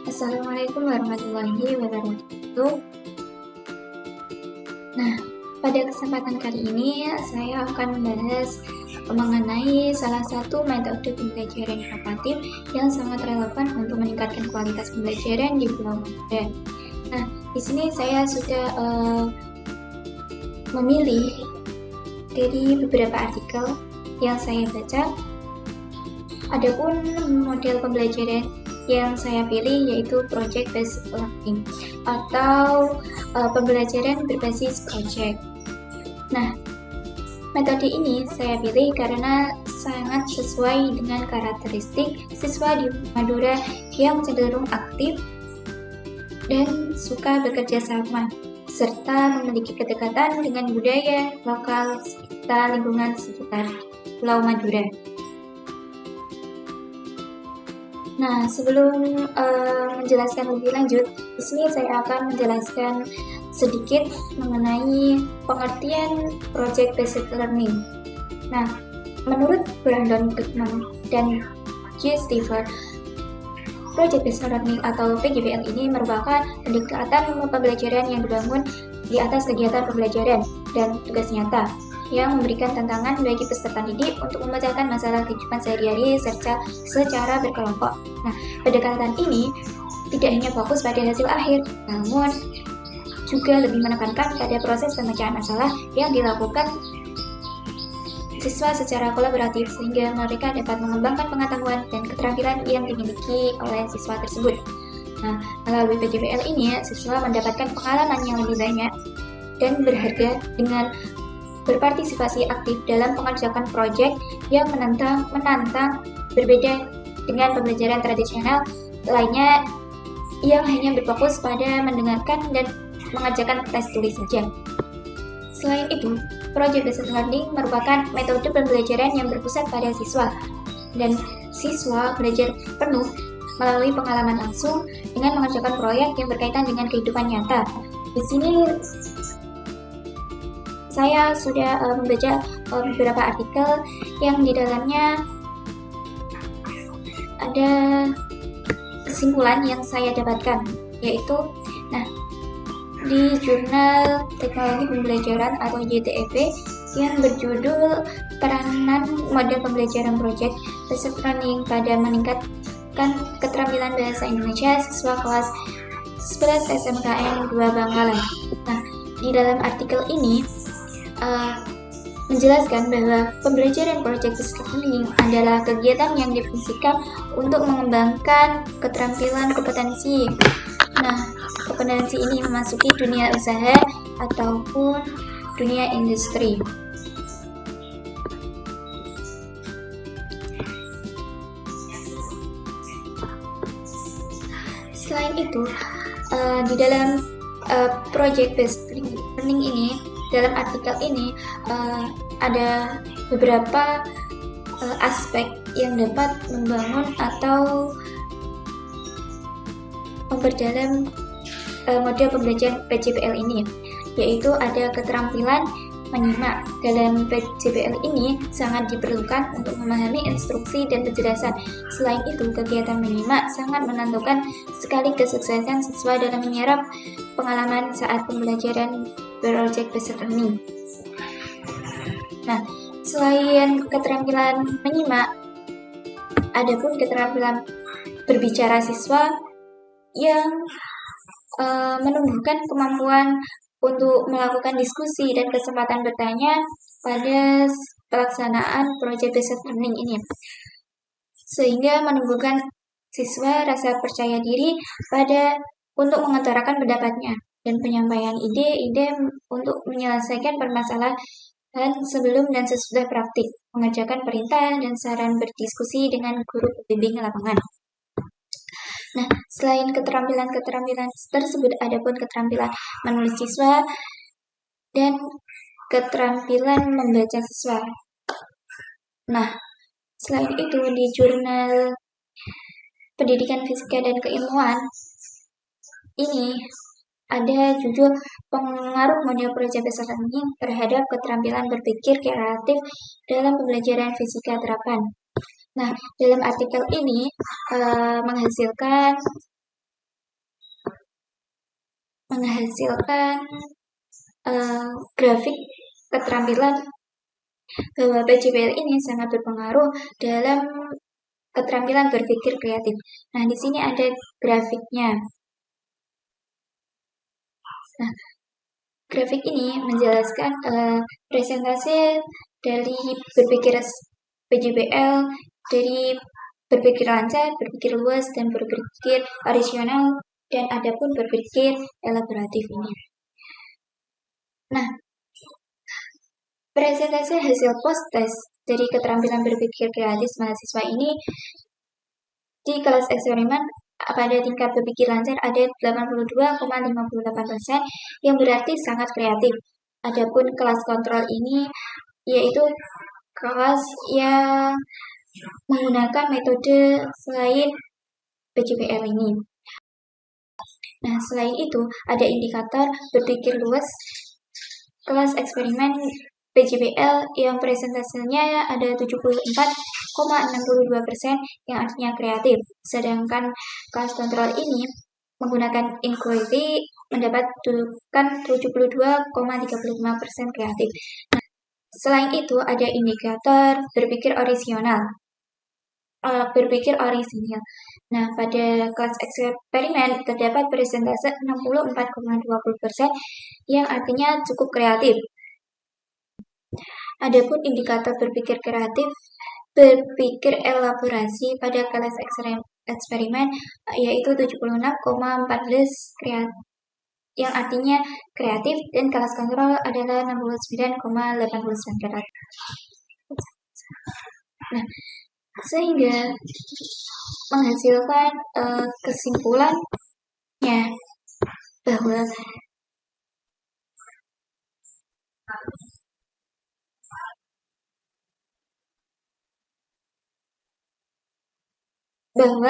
Assalamualaikum warahmatullahi wabarakatuh. Nah, pada kesempatan kali ini saya akan membahas mengenai salah satu metode pembelajaran inovatif yang sangat relevan untuk meningkatkan kualitas pembelajaran di Pulau Madura. Nah, di sini saya sudah memilih dari beberapa artikel yang saya baca. Adapun model pembelajaran yang saya pilih yaitu project based learning atau pembelajaran berbasis project. Nah, metode ini saya pilih karena sangat sesuai dengan karakteristik siswa di Madura yang cenderung aktif dan suka bekerja sama, serta memiliki kedekatan dengan budaya lokal serta lingkungan sekitar Pulau Madura. Nah, sebelum menjelaskan lebih lanjut, di sini saya akan menjelaskan sedikit mengenai pengertian project based learning. Nah, menurut Brandon Goodman dan J. Stiver, project based learning atau PGBL ini merupakan pendekatan pembelajaran yang dibangun di atas kegiatan pembelajaran dan tugas nyata yang memberikan tantangan bagi peserta didik untuk memecahkan masalah kehidupan sehari-hari secara berkelompok. Nah, pendekatan ini tidak hanya fokus pada hasil akhir, namun juga lebih menekankan pada proses pemecahan masalah yang dilakukan siswa secara kolaboratif sehingga mereka dapat mengembangkan pengetahuan dan keterampilan yang dimiliki oleh siswa tersebut. Nah, melalui PJBL ini, siswa mendapatkan pengalaman yang lebih banyak dan berharga dengan berpartisipasi aktif dalam mengerjakan proyek yang menantang berbeda dengan pembelajaran tradisional lainnya yang hanya berfokus pada mendengarkan dan mengerjakan tes tulis saja. Selain itu, project based learning merupakan metode pembelajaran yang berpusat pada siswa dan siswa belajar penuh melalui pengalaman langsung dengan mengerjakan proyek yang berkaitan dengan kehidupan nyata. Di sini saya sudah membaca beberapa artikel yang di dalamnya ada kesimpulan yang saya dapatkan, yaitu di jurnal Teknologi Pembelajaran atau JTEP yang berjudul Peranan Model Pembelajaran Project Based Learning pada Meningkatkan Keterampilan Bahasa Indonesia Siswa Kelas 11 SMKN 2 Bangkalan. Nah, di dalam artikel ini menjelaskan bahwa pembelajaran project based learning adalah kegiatan yang difungsikan untuk mengembangkan keterampilan kompetensi. Nah, kompetensi ini memasuki dunia usaha ataupun dunia industri. Selain itu, di dalam project based learning ini, dalam artikel ini ada beberapa aspek yang dapat membangun atau memperdalam model pembelajaran PJBL ini, yaitu ada keterampilan menyimak. Dalam PJBL ini sangat diperlukan untuk memahami instruksi dan penjelasan. Selain itu, kegiatan menyimak sangat menentukan sekali kesuksesan siswa dalam menyerap pengalaman saat pembelajaran project based learning. Nah, selain keterampilan menyimak, ada pun keterampilan berbicara siswa yang menumbuhkan kemampuan untuk melakukan diskusi dan kesempatan bertanya pada pelaksanaan project based learning ini, sehingga menumbuhkan siswa rasa percaya diri untuk mengutarakan pendapatnya dan penyampaian ide-ide untuk menyelesaikan permasalahan sebelum dan sesudah praktik, mengerjakan perintah dan saran berdiskusi dengan guru pembimbing lapangan. Nah, selain keterampilan tersebut, ada pun keterampilan menulis siswa dan keterampilan membaca siswa. Nah, selain itu di jurnal Pendidikan Fisika dan Keilmuan ini ada judul Pengaruh Model Project Based Learning terhadap Keterampilan Berpikir Kreatif dalam Pembelajaran Fisika Terapan. Nah, dalam artikel ini menghasilkan menghasilkan grafik keterampilan bahwa PJBL ini sangat berpengaruh dalam keterampilan berpikir kreatif. Nah, di sini ada grafiknya. Nah, grafik ini menjelaskan presentasi dari berpikir PJBL, dari berpikir lancar, berpikir luas, dan berpikir orisinal, dan ada pun berpikir elaboratif ini. Nah, presentasi hasil post-test dari keterampilan berpikir kreatif mahasiswa ini di kelas eksperimen pada tingkat berpikir lancar ada 82,58%, yang berarti sangat kreatif. Adapun kelas kontrol ini yaitu kelas yang menggunakan metode selain PJBL ini. Nah, selain itu ada indikator berpikir luas kelas eksperimen PJBL yang presentasinya ada 74,62%, yang artinya kreatif. Sedangkan kelas kontrol ini menggunakan inquiry mendapatkan 72,35% kreatif. Nah, selain itu ada indikator berpikir orisinal. Nah, pada kelas eksperimen terdapat presentase 64,20%, yang artinya cukup kreatif. Adapun indikator berpikir kreatif, berpikir elaborasi pada kelas eksperimen yaitu 76,14, yang artinya kreatif, dan kelas kontrol adalah 69,89 kreatif. Nah, sehingga menghasilkan kesimpulannya bahwa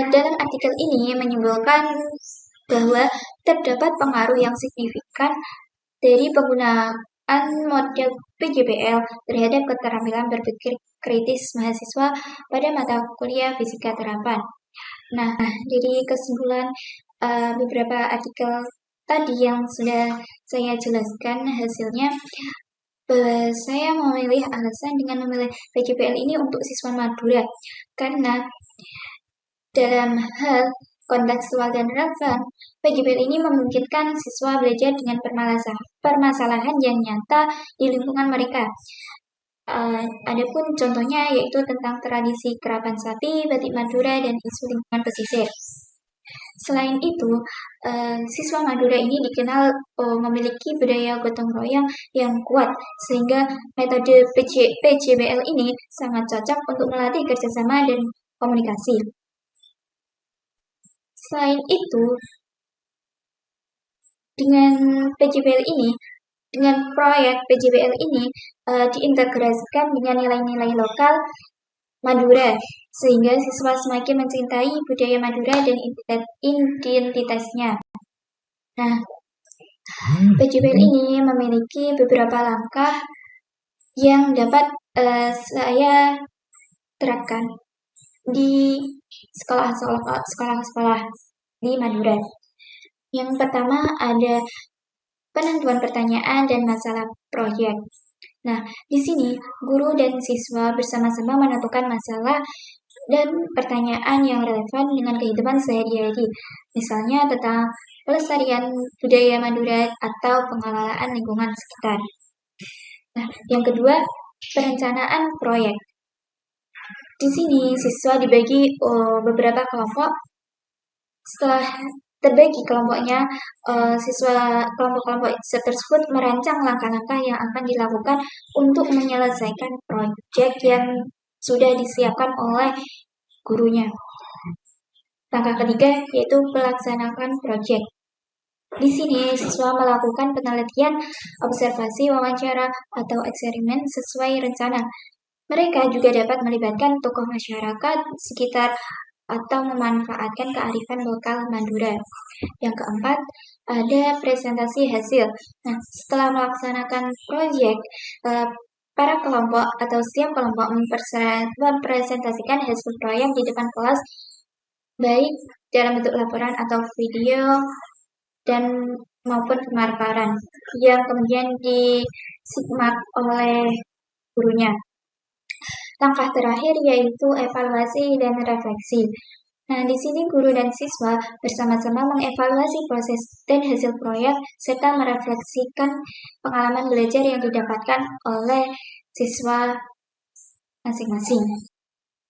dalam artikel ini menyimpulkan bahwa terdapat pengaruh yang signifikan dari penggunaan model PJBL terhadap keterampilan berpikir kritis mahasiswa pada mata kuliah fisika terapan. Nah, dari kesimpulan beberapa artikel tadi yang sudah saya jelaskan hasilnya, saya memilih alasan dengan memilih PJBL ini untuk siswa Madura karena dalam hal kontekstual dan relevan, PJBL ini memungkinkan siswa belajar dengan permasalahan yang nyata di lingkungan mereka. Adapun contohnya yaitu tentang tradisi kerapan sapi, batik Madura, dan isu lingkungan pesisir. Selain itu, siswa Madura ini dikenal memiliki budaya gotong royong yang kuat, sehingga metode PJBL ini sangat cocok untuk melatih kerjasama dan komunikasi. Selain itu, dengan PJBL ini, dengan proyek PJBL ini diintegrasikan dengan nilai-nilai lokal Madura, sehingga siswa semakin mencintai budaya Madura dan identitasnya. Nah, PJBL ini memiliki beberapa langkah yang dapat saya terapkan di sekolah-sekolah di Madura. Yang pertama ada penentuan pertanyaan dan masalah proyek. Nah, di sini guru dan siswa bersama-sama menentukan masalah dan pertanyaan yang relevan dengan kehidupan sehari-hari, misalnya tentang pelestarian budaya Madura atau pengelolaan lingkungan sekitar. Nah, yang kedua, perencanaan proyek. Di sini siswa dibagi beberapa kelompok. Setelah terbagi kelompoknya, kelompok-kelompok tersebut merancang langkah-langkah yang akan dilakukan untuk menyelesaikan proyek yang sudah disiapkan oleh gurunya. Langkah ketiga yaitu pelaksanaan proyek. Di sini siswa melakukan penelitian, observasi, wawancara, atau eksperimen sesuai rencana. Mereka juga dapat melibatkan tokoh masyarakat sekitar atau memanfaatkan kearifan lokal Madura. Yang keempat, ada presentasi hasil. Nah, setelah melaksanakan proyek, para kelompok atau setiap kelompok mempresentasikan hasil proyek di depan kelas, baik dalam bentuk laporan atau video dan maupun pemaparan yang kemudian disimak oleh gurunya. Langkah terakhir yaitu evaluasi dan refleksi. Nah, di sini guru dan siswa bersama-sama mengevaluasi proses dan hasil proyek serta merefleksikan pengalaman belajar yang didapatkan oleh siswa masing-masing.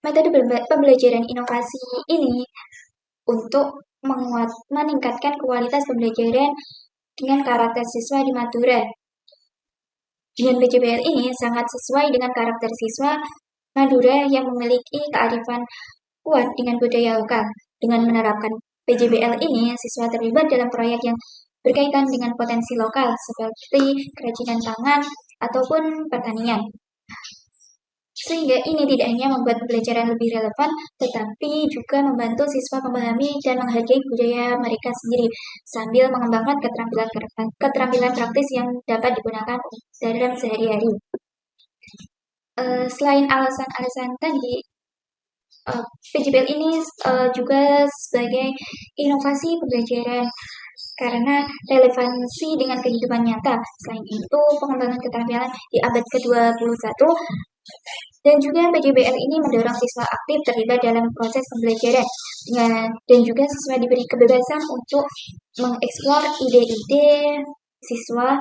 Metode pembelajaran inovasi ini untuk meningkatkan kualitas pembelajaran dengan karakter siswa di Madura. Dengan PJBL ini sangat sesuai dengan karakter siswa Madura yang memiliki kearifan kuat dengan budaya lokal. Dengan menerapkan PJBL ini, siswa terlibat dalam proyek yang berkaitan dengan potensi lokal seperti kerajinan tangan ataupun pertanian. Sehingga ini tidak hanya membuat pembelajaran lebih relevan, tetapi juga membantu siswa memahami dan menghargai budaya mereka sendiri, sambil mengembangkan keterampilan praktis yang dapat digunakan dalam sehari-hari. Selain alasan-alasan tadi, PJBL ini juga sebagai inovasi pembelajaran karena relevansi dengan kehidupan nyata. Selain itu, pengembangan keterampilan di abad ke-21 dan juga PJBL ini mendorong siswa aktif terlibat dalam proses pembelajaran dan juga siswa diberi kebebasan untuk mengeksplor ide-ide siswa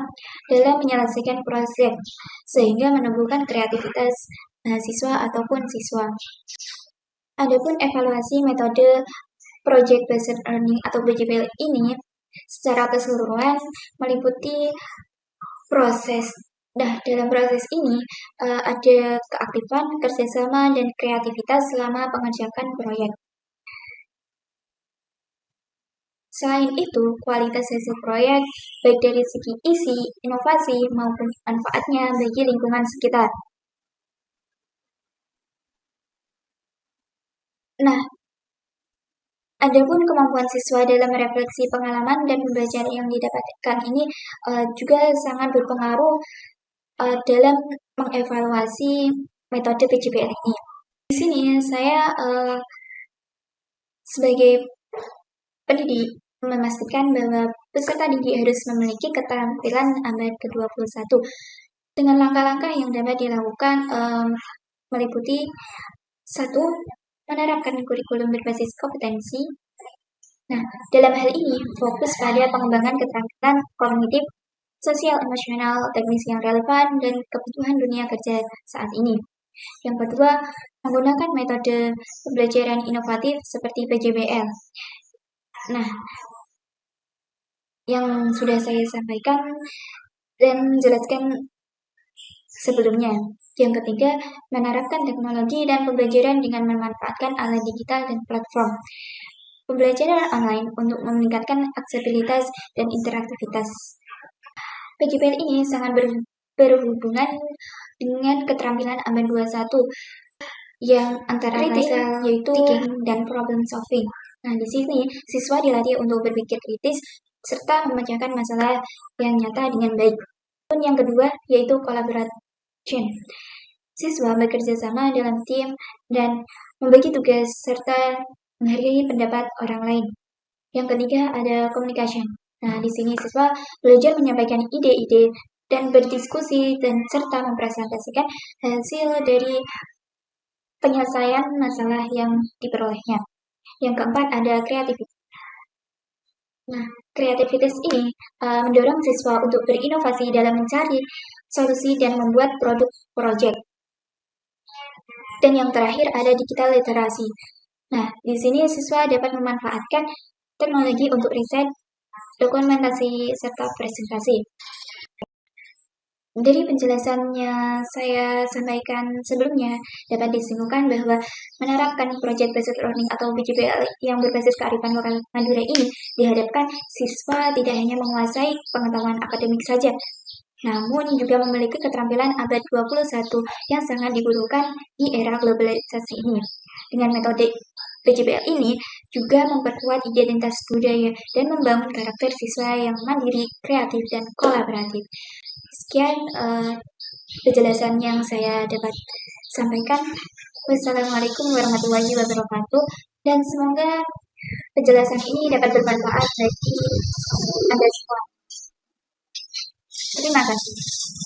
dalam menyelesaikan proyek sehingga menumbuhkan kreativitas mahasiswa ataupun siswa. Adapun evaluasi metode Project Based Learning atau PJBL ini secara keseluruhan meliputi proses. Nah, dalam proses ini ada keaktifan, kerjasama, dan kreativitas selama pengerjaan proyek. Selain itu, kualitas hasil proyek, baik dari segi isi, inovasi, maupun manfaatnya bagi lingkungan sekitar. Nah, adapun kemampuan siswa dalam merefleksi pengalaman dan pembelajaran yang didapatkan ini juga sangat berpengaruh dalam mengevaluasi metode PJBL ini. Di sini saya sebagai pendidik memastikan bahwa peserta didik harus memiliki keterampilan abad ke-21 dengan langkah-langkah yang dapat dilakukan meliputi 1. Menerapkan kurikulum berbasis kompetensi. Nah, dalam hal ini fokus pada pengembangan keterampilan kognitif, sosial, emosional, teknis yang relevan, dan kebutuhan dunia kerja saat ini. Yang kedua, menggunakan metode pembelajaran inovatif seperti PJBL. Nah, yang sudah saya sampaikan dan jelaskan sebelumnya. Yang ketiga, menerapkan teknologi dan pembelajaran dengan memanfaatkan alat digital dan platform pembelajaran online untuk meningkatkan aksesibilitas dan interaktivitas. PJBL ini sangat berhubungan dengan keterampilan abad 21 yang antara lain yaitu thinking dan problem solving. Nah, di sini siswa dilatih untuk berpikir kritis serta memecahkan masalah yang nyata dengan baik. Yang kedua yaitu collaboration. Siswa bekerja sama dalam tim dan membagi tugas serta menghargai pendapat orang lain. Yang ketiga ada communication. Nah, di sini siswa belajar menyampaikan ide-ide dan berdiskusi dan serta mempresentasikan hasil dari penyelesaian masalah yang diperolehnya. Yang keempat ada kreativitas. Nah, kreativitas ini mendorong siswa untuk berinovasi dalam mencari solusi dan membuat produk proyek. Dan yang terakhir ada digital literasi. Nah, di sini siswa dapat memanfaatkan teknologi untuk riset, dokumentasi, serta presentasi. Dari penjelasannya saya sampaikan sebelumnya, dapat disimpulkan bahwa menerapkan Project Based Learning atau PJBL yang berbasis kearifan lokal Madura ini diharapkan siswa tidak hanya menguasai pengetahuan akademik saja, namun juga memiliki keterampilan abad 21 yang sangat dibutuhkan di era globalisasi ini. Dengan metode PJBL ini juga memperkuat identitas budaya dan membangun karakter siswa yang mandiri, kreatif, dan kolaboratif. Sekian penjelasan yang saya dapat sampaikan. Wassalamualaikum warahmatullahi wabarakatuh, dan semoga penjelasan ini dapat bermanfaat bagi Anda semua. Terima kasih.